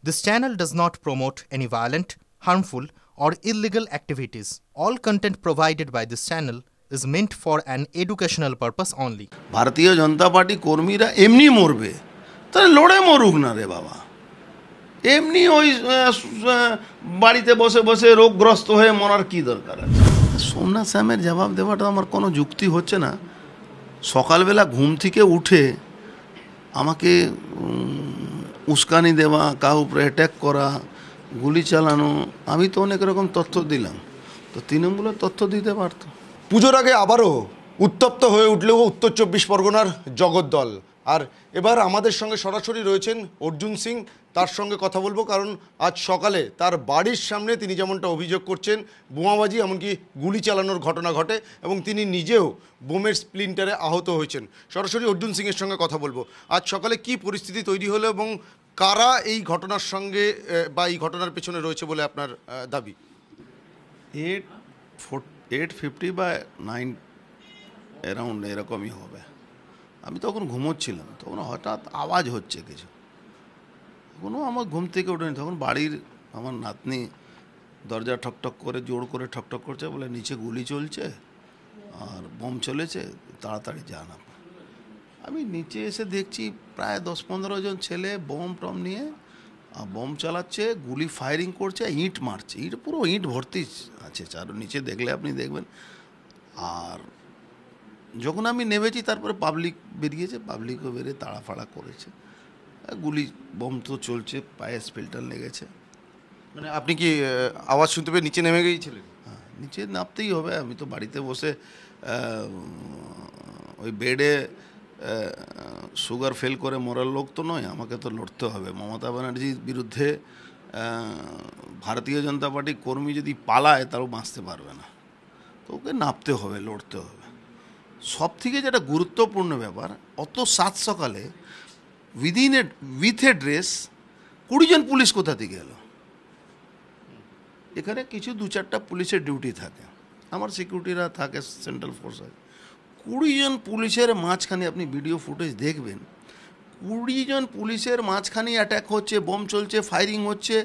This channel does not promote any violent, harmful, or illegal activities. All content provided by this channel is meant for an educational purpose only. Bharatiya Janata party কর্মীরা এমনি মরবে, তাহলে লড়ে মরুক না রে বাবা। এমনি ওই বাড়িতে বসে বসে রোগগ্রস্ত হয়ে মরার কি দরকার আছে? সোমনাথ শ্যামের জবাব দেওয়াটা আমার কোনো যুক্তি হচ্ছে না। সকালবেলা ঘুম থেকে উঠে আমাকে উস্কানি দেওয়া, কাউ উপরে অ্যাট্যাক করা, গুলি চালানো, আমি তো অনেক রকম তথ্য দিলাম, তো তৃণমূলের তথ্য দিতে পারতো। পুজোর আগে আবারও উত্তপ্ত হয়ে উঠলেও উত্তর 24 পরগনার জগদ্দল। আর এবার আমাদের সঙ্গে সরাসরি রয়েছেন অর্জুন সিং, তার সঙ্গে কথা বলবো, কারণ আজ সকালে তার বাড়ির সামনে তিনি যেমনটা অভিযোগ করছেন বোমাবাজি এমনকি গুলি চালানোর ঘটনা ঘটে এবং তিনি নিজেও বোমের স্প্লিন্টারে আহত হয়েছেন। সরাসরি অর্জুন সিংয়ের সঙ্গে কথা বলবো। আজ সকালে কি পরিস্থিতি তৈরি হলো এবং কারা এই ঘটনার সঙ্গে বা এই ঘটনার পেছনে রয়েছে বলে আপনার দাবি? 850 বা 9 অ্যারাউন্ড এরকমই হবে। আমি তখন ঘুমোচ্ছিলাম, তখন হঠাৎ আওয়াজ হচ্ছে কিছু, কোনো আমার ঘুম থেকে ওঠেনি। তখন বাড়ির আমার নাতনি দরজা ঠকঠক করে জোর করে ঠকঠক করছে, বলে নিচে গুলি চলছে আর বোম চলেছে, তাড়াতাড়ি যান। আমি নিচে এসে দেখছি প্রায় 10-15 জন ছেলে বোম টম নিয়ে বোম চালাচ্ছে, গুলি ফায়ারিং করছে, ইঁট মারছে, ইঁট পুরো ইঁট ভর্তি আছে চারো নিচে, দেখলে আপনি দেখবেন। আর যখন আমি নেমেছি তারপরে পাবলিক বেরিয়েছে, পাবলিকও বেরিয়ে তাড়াফাড়া করেছে, গুলি বোম তো চলছে, পায়ে স্পেল্টার লেগেছে। মানে আপনি কি আওয়াজ শুনতে পেয়ে নিচে নেমে গিয়েছিলেন? হ্যাঁ, নিচে নামতেই হবে, আমি তো বাড়িতে বসে ওই বেডে সুগার ফেল করে মরার লোক তো নয়, আমাকে তো লড়তে হবে। মমতা ব্যানার্জির বিরুদ্ধে ভারতীয় জনতা পার্টির কর্মী যদি পালায় তারও বাঁচতে পারবে না, তো ওকে নামতে হবে, লড়তে হবে। সব থেকে যেটা গুরুত্বপূর্ণ ব্যাপার, অত সাত সকালে উইথ এ ড্রেস 20 জন পুলিশ কোথা থেকে এলো? এখানে কিছু 2-4টা পুলিশের ডিউটি থাকে, আমার সিকিউরিটিরা থাকে, সেন্ট্রাল ফোর্সে। 20 জন পুলিশের মাঝখানে আপনি ভিডিও ফুটেজ দেখবেন, 20 জন পুলিশের মাঝখানে অ্যাটাক হচ্ছে, বোম চলছে, ফায়ারিং হচ্ছে,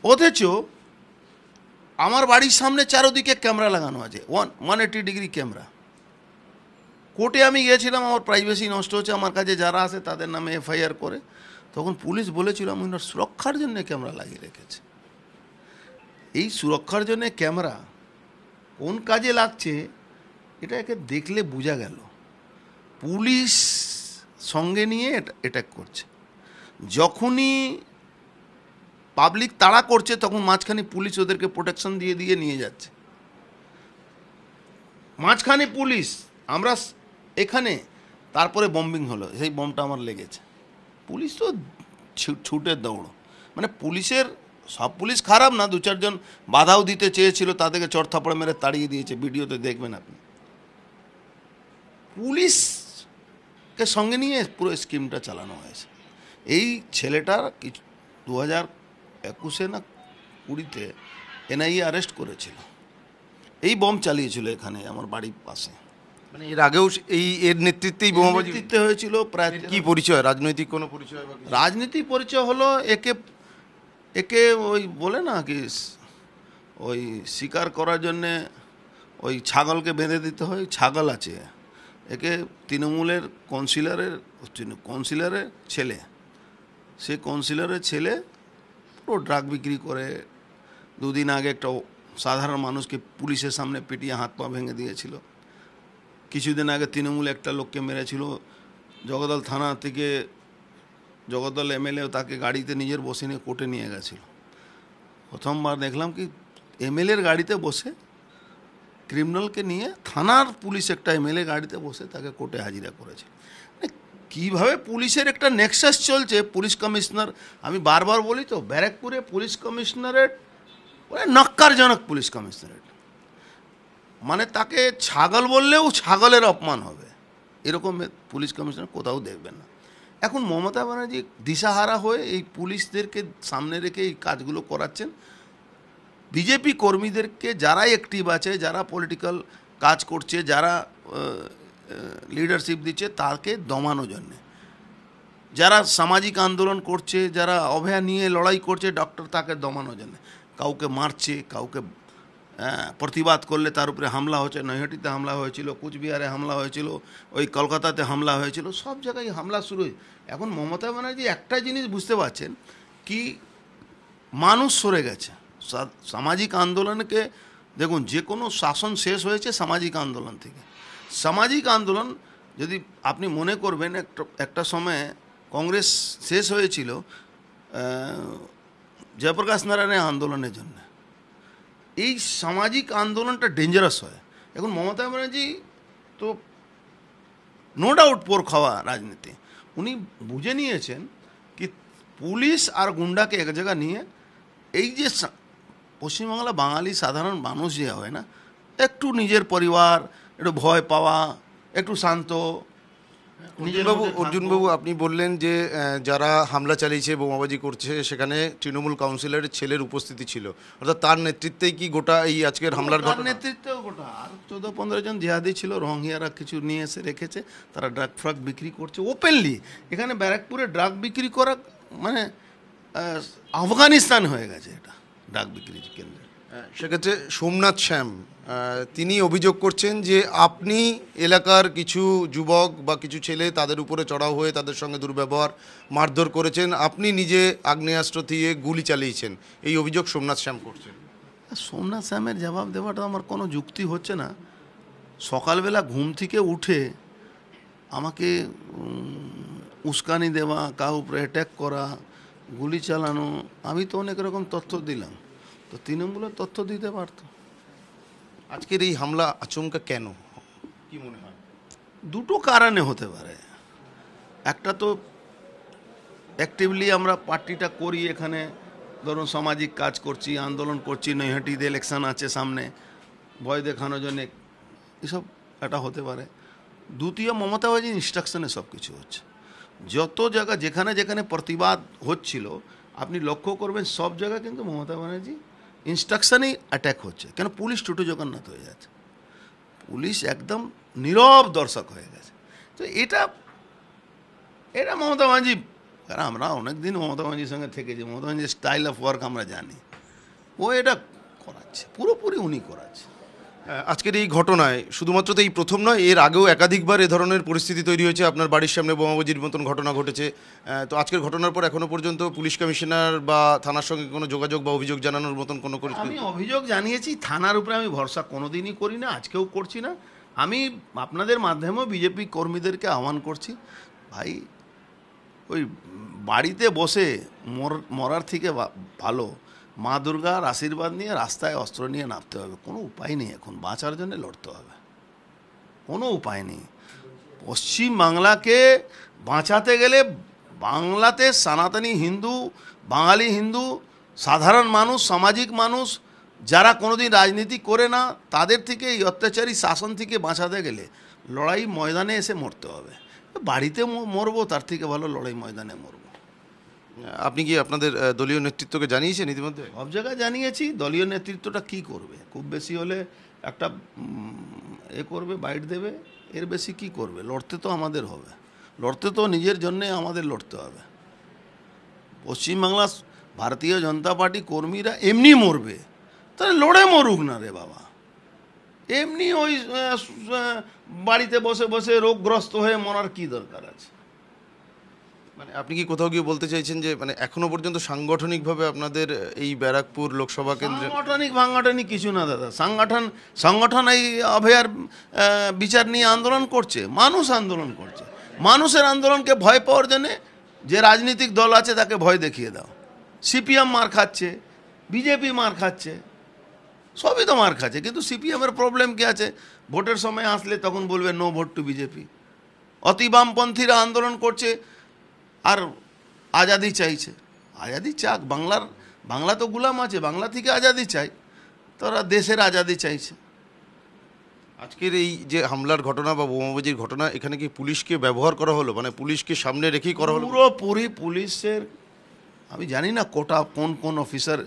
অথচ আমার বাড়ির সামনে চারোদিকে ক্যামেরা লাগানো আছে, 180 ডিগ্রি ক্যামেরা। কোর্টে আমি গিয়েছিলাম, আমার প্রাইভেসি নষ্ট হচ্ছে, আমার কাছে যারা আসে তাদের নামে এফআইআর করে, তখন পুলিশ বলেছিল আমি ওনার সুরক্ষার জন্য ক্যামেরা লাগিয়ে রেখেছে। এই সুরক্ষার জন্য ক্যামেরা কোন কাজে লাগছে এটা একে দেখলে বোঝা গেল। পুলিশ সঙ্গে নিয়ে অ্যাটাক করছে, যখনই পাবলিক তাড়া করছে তখন মাঝখানে পুলিশ ওদেরকে প্রোটেকশন দিয়ে দিয়ে নিয়ে যাচ্ছে। মাঝখানে পুলিশ, আমরা এখানে, তারপরে বম্বিং হলো, সেই বোমটা আমার লেগেছে। পুলিশ তো ছুটে দৌড়, মানে পুলিশের, সব পুলিশ খারাপ না, 2-4 জন বাধাও দিতে চেয়েছিল, তাদেরকে চড়থাপড়ে মেরে তাড়িয়ে দিয়েছে, ভিডিওতে দেখবেন আপনি। পুলিশকে সঙ্গে নিয়ে পুরো স্কিমটা চালানো হয়েছে। এই ছেলেটার 2021-এ না 20-তে এনআইএ অ্যারেস্ট করেছিল, এই বোম চালিয়েছিল এখানে আমার বাড়ির পাশে। মানে এর আগেও এর নেতৃত্বেই বোমাবাজি হয়েছিল। প্রায় কি পরিচয়, রাজনৈতিক কোনো পরিচয়? রাজনীতি পরিচয় হলো একে ওই বলে না কি, ওই শিকার করার জন্যে ওই ছাগলকে বেঁধে দিতে হয়, ছাগল আছে। একে তৃণমূলের কাউন্সিলরের ছেলে, সে কাউন্সিলরের ছেলে পুরো ড্রাগ বিক্রি করে। 2 দিন আগে একটা সাধারণ মানুষকে পুলিশের সামনে পিটিয়ে হাত পা ভেঙে দিয়েছিল। কিছুদিন আগে তৃণমূল একটা লোককে মেরেছিল, জগদ্দল থানা থেকে জগদ্দল এমএলএ তাকে গাড়িতে নিজের বসে নিয়ে কোর্টে নিয়ে গেছিল। প্রথমবার দেখলাম কি এমএলএর গাড়িতে বসে ক্রিমিনালকে নিয়ে থানার পুলিশ একটা এমএলএ গাড়িতে বসে তাকে কোর্টে হাজিরা করেছে। কীভাবে পুলিশের একটা নেক্সাস চলছে। পুলিশ কমিশনার, আমি বারবার বলি তো, ব্যারাকপুরে পুলিশ কমিশনারেট নক্কারজনক পুলিশ কমিশনারেট, মানে তাকে ছাগল বললেও ছাগলের অপমান হবে, এরকম পুলিশ কমিশনার কোথাও দেখবেন না। এখন মমতা ব্যানার্জি দিশাহারা হয়ে এই পুলিশদেরকে সামনে রেখে এই কাজগুলো করাচ্ছেন। বিজেপি কর্মীদেরকে যারা অ্যাক্টিভ আছে, যারা পলিটিক্যাল কাজ করছে, যারা লিডারশিপ দিচ্ছে, তাকে দমানোর জন্যে। যারা সামাজিক আন্দোলন করছে, যারা অভয়া নিয়ে লড়াই করছে, ডক্টর তাকে দমানোর জন্য কাউকে মারছে, কাউকে প্রতিবাদ করলে তার উপরে হামলা হচ্ছে। নৈহাটিতে হামলা হয়েছিল, কুচবিহারে হামলা হয়েছিল, ওই কলকাতাতে হামলা হয়েছিল, সব জায়গায় হামলা শুরু হয়েছে। এখন মমতা ব্যানার্জি একটা জিনিস বুঝতে পারছেন কি, মানুষ সরে গেছে সামাজিক আন্দোলনকে। দেখুন, যে কোনো শাসন শেষ হয়েছে সামাজিক আন্দোলন থেকে। সামাজিক আন্দোলন যদি আপনি মনে করবেন, একটা সময়ে কংগ্রেস শেষ হয়েছিল জয়প্রকাশ নারায়ণের আন্দোলনের জন্য। এই সামাজিক আন্দোলনটা ডেঞ্জারাস হয়। এখন মমতা ব্যানার্জি তো নো ডাউট পোর খাওয়া রাজনীতি, উনি বুঝে নিয়েছেন কি পুলিশ আর গুন্ডাকে এক জায়গা নিয়ে এই যে পশ্চিমবাংলা বাঙালি সাধারণ মানুষ যে হয় না, একটু নিজের পরিবার, একটু ভয় পাওয়া, একটু শান্ত। অর্জুনবাবু, আপনি বললেন যে যারা হামলা চালিয়েছে, বোমাবাজি করছে, সেখানে তৃণমূল কাউন্সিলরের ছেলের উপস্থিতি ছিল, অর্থাৎ তার নেতৃত্বেই কি গোটা এই আজকের হামলার ঘটনা? নেতৃত্বেও গোটা আর 14-15 জন জিহাদি ছিল, রোহিঙ্গিয়ারা কিছু নিয়ে এসে রেখেছে, তারা ড্রাগ ফ্রাগ বিক্রি করছে ওপেনলি। এখানে ব্যারাকপুরে ড্রাগ বিক্রি করা মানে আফগানিস্তান হয়ে গেছে এটা, ড্রাগ বিক্রি কেন্দ্র। সেক্ষেত্রে সোমনাথ শ্যাম তিনি অভিযোগ করছেন যে আপনি এলাকার কিছু যুবক বা কিছু ছেলে তাদের উপরে চড়াও হয়ে তাদের সঙ্গে দুর্ব্যবহার, মারধর করেছেন, আপনি নিজে আগ্নেয়াস্ত্র দিয়ে গুলি চালিয়েছেন, এই অভিযোগ সোমনাথ শ্যাম করছেন। সোমনাথ শ্যামের জবাব দেওয়াটা আমার কোনো যুক্তি হচ্ছে না। সকালবেলা ঘুম থেকে উঠে আমাকে উস্কানি দেওয়া, কাউ উপরে অ্যাট্যাক করা, গুলি চালানো, আমি তো অনেক রকম তথ্য দিলাম, তো তৃণমূলের তথ্য দিতে পারতো। আজকের এই হামলা আচমকা কেন, কি মনে হয়? দুটো কারণে হতে পারে। একটা তো অ্যাক্টিভলি আমরা পার্টিটা করি, এখানে ধরুন সামাজিক কাজ করছি, আন্দোলন করছি, নৈহাটিতে ইলেকশন আছে সামনে, ভয় দেখানোর জন্যে, এসব একটা হতে পারে। দ্বিতীয়, মমতা ব্যানার্জির ইনস্ট্রাকশনে সব কিছু হচ্ছে। যত জায়গা যেখানে যেখানে প্রতিবাদ হচ্ছিল আপনি লক্ষ্য করবেন, সব জায়গায় কিন্তু মমতা ব্যানার্জি ইনস্ট্রাকশনেই অ্যাট্যাক হচ্ছে। কেন? পুলিশ টুটু জগন্নাথ হয়ে যাচ্ছে, পুলিশ একদম নীরব দর্শক হয়ে গেছে। তো এটা মমতা ব্যানার্জি, কারণ আমরা অনেক দিন মমতা ব্যানার্জির সঙ্গে থেকেছি, মমতা ব্যানার্জির স্টাইল অফ ওয়ার্ক আমরা জানি, ও এটা করাচ্ছে, পুরোপুরি উনি করাচ্ছে। আজকের এই ঘটনায় শুধুমাত্র তো এই প্রথম নয়, এর আগেও একাধিকবার এ ধরনের পরিস্থিতি তৈরি হয়েছে, আপনার বাড়ির সামনে বোমাবাজির মতন ঘটনা ঘটেছে। তো আজকের ঘটনার পর এখনো পর্যন্ত পুলিশ কমিশনার বা থানার সঙ্গে কোনো যোগাযোগ বা অভিযোগ জানানোর মতন কোনো? আমি অভিযোগ জানিয়েছি, থানার উপরে আমি ভরসা কোনোদিনই করি না, আজকেও করছি না। আমি আপনাদের মাধ্যমেও বিজেপি কর্মীদেরকে আহ্বান করছি, ভাই ওই বাড়িতে বসে মরার থেকে ভালো মা দুর্গার আশীর্বাদ নিয়ে রাস্তায় অস্ত্র নিয়ে নামতে হবে। কোনো উপায় নেই, এখন বাঁচার জন্য লড়তে হবে, কোনো উপায় নেই। পশ্চিম বাংলাকে বাঁচাতে গেলে বাংলাতে সনাতনী হিন্দু, বাঙালি হিন্দু, সাধারণ মানুষ, সামাজিক মানুষ যারা কোনোদিন রাজনীতি করে না, তাদের থেকে এই অত্যাচারী শাসন থেকে বাঁচাতে গেলে লড়াই ময়দানে এসে মরতে হবে। বাড়িতে মরবো তার থেকে ভালো লড়াই ময়দানে মরবো। আপনি কি আপনাদের দলীয় নেতৃত্বকে জানিয়েছেন ইতিমধ্যে? সব জায়গায় জানিয়েছি। দলীয় নেতৃত্বটা কি করবে? খুব বেশি হলে একটা করবে, বাইট দেবে, এর বেশি কি করবে? লড়তে তো আমাদের হবে, লড়তে তো নিজের জন্যে আমাদের লড়তে হবে। পশ্চিমবাংলা ভারতীয় জনতা পার্টি কর্মীরা এমনি মরবে, তাহলে লড়ে মরুক না রে বাবা। এমনি ওই বাড়িতে বসে বসে রোগগ্রস্ত হয়ে মরার কি দরকার আছে? মানে আপনি কি কোথাও গিয়ে বলতে চাইছেন যে মানে এখনো পর্যন্ত সাংগঠনিকভাবে আপনাদের এই ব্যারাকপুর লোকসভা কেন্দ্রে? সাংগঠনিক কিছু না দাদা, সংগঠন এই অভয়ার বিচার নিয়ে আন্দোলন করছে, মানুষ আন্দোলন করছে। মানুষের আন্দোলনকে ভয় পাওয়ার জন্যে যে রাজনৈতিক দল আছে তাকে ভয় দেখিয়ে দাও। সিপিএম মার খাচ্ছে, বিজেপি মার খাচ্ছে, সবই তো মার খাচ্ছে, কিন্তু সিপিএমের প্রবলেম কি আছে? ভোটের সময় আসলে তখন বলবে নো ভোট টু বিজেপি। অতি বামপন্থীরা আন্দোলন করছে আর আজাদি চাইছে। আজাদি চাক, বাংলা তো গুলাম আছে, বাংলা থেকে আজাদি চাই, তারা দেশের আজাদি চাইছে। আজকের এই যে হামলার ঘটনা বা বোমাবাজির ঘটনা, এখানে কি পুলিশকে ব্যবহার করা হলো, মানে পুলিশকে সামনে রেখেই করা হলো? পুরোপুরি পুলিশের, আমি জানি না কোন অফিসার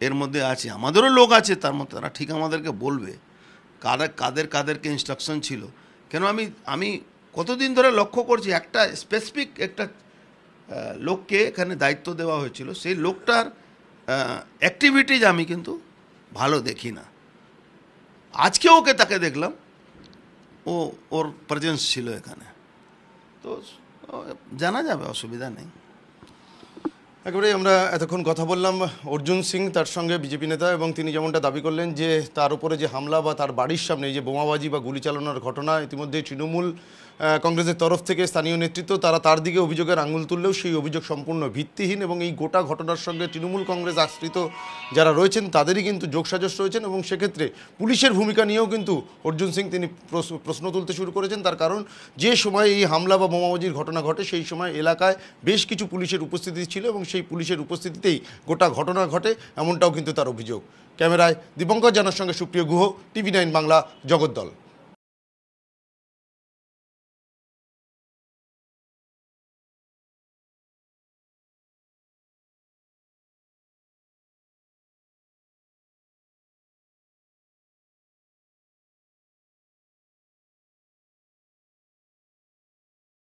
এর মধ্যে আছে, আমাদেরও লোক আছে তার মধ্যে, তারা ঠিক আমাদেরকে বলবে কাদেরকে ইনস্ট্রাকশন ছিল। কেন আমি কতদিন ধরে লক্ষ্য করছি, একটা স্পেসিফিক একটা লোককে এখানে দায়িত্ব দেওয়া হয়েছিল সেই লোকটার অ্যাক্টিভিটিজ আমি কিন্তু ভালো দেখি না। আজকে ওকে তাকে দেখলাম, ওর প্রেজেন্স ছিল এখানে, তো জানা যাবে, অসুবিধা নেই। একেবারে আমরা এতক্ষণ কথা বললাম অর্জুন সিং, তার সঙ্গে বিজেপি নেতা, এবং তিনি যেমনটা দাবি করলেন যে তার উপরে যে হামলা বা তার বাড়ির সামনে এই যে বোমাবাজি বা গুলি চালানোর ঘটনা, ইতিমধ্যে তৃণমূল কংগ্রেসের তরফ থেকে স্থানীয় নেতৃত্ব তারা তার দিকে অভিযোগের আঙুল তুললেও সেই অভিযোগ সম্পূর্ণ ভিত্তিহীন, এবং এই গোটা ঘটনার সঙ্গে তৃণমূল কংগ্রেস আশ্রিত যারা রয়েছেন তাদেরই কিন্তু যোগসাজশ রয়েছেন। এবং সেক্ষেত্রে পুলিশের ভূমিকা নিয়েও কিন্তু অর্জুন সিং তিনি প্রশ্ন তুলতে শুরু করেছেন। তার কারণ যে সময় এই হামলা বা বোমাবাজির ঘটনা ঘটে সেই সময় এলাকায় বেশ কিছু পুলিশের উপস্থিতি ছিল এবং সেই পুলিশের উপস্থিতিতেই গোটা ঘটনা ঘটে, এমনটাও কিন্তু তার অভিযোগ। ক্যামেরায় দীপঙ্কর জানার সঙ্গে সুপ্রিয় গুহ, TV9 বাংলা, জগদ্দল।